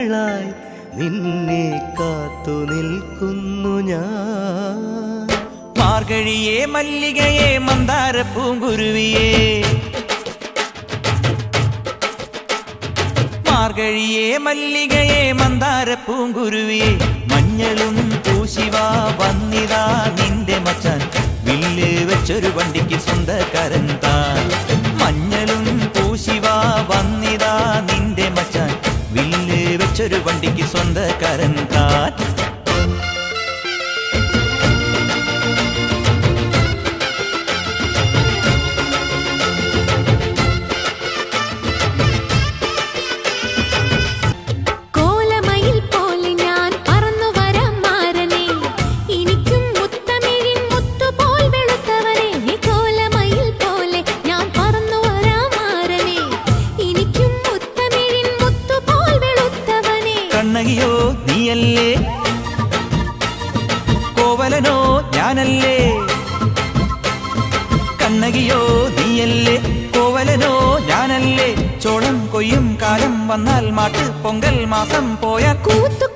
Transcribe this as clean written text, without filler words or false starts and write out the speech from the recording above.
നിന്നെ കാത്തു നിൽക്കുന്നു ഞാൻ. മാർഗഴിയേ മല്ലികയെ മന്ദാര പൂങ്കുരുവിയേ, മാർഗഴിയേ മല്ലികയെ മന്ദാര പൂങ്കുരുവിയേ, മഞ്ഞളും പൂശിവാ വന്നിതാ നിന്റെ മച്ചാൻ, വില്ല് വെച്ചൊരു വണ്ടിക്ക് സ്വന്തക്കാരൻ താൻ. മഞ്ഞളും പൂശിവാ വന്നിതാ നിന്റെ മച്ചാൻ, വില്ല് വെച്ചൊരു വണ്ടിക്ക് സ്വന്തക്കാരൻ താൻ. കണ്ണകിയോ നീയല്ലേ, കോവലനോ ഞാനല്ലേ. കണ്ണകിയോ നീയല്ലേ, കോവലനോ ഞാനല്ലേ. ചോളം കൊയ്യും കാലം വന്നാൽ മാട്ട് പൊങ്കൽ മാസം പോയ കൂത്തു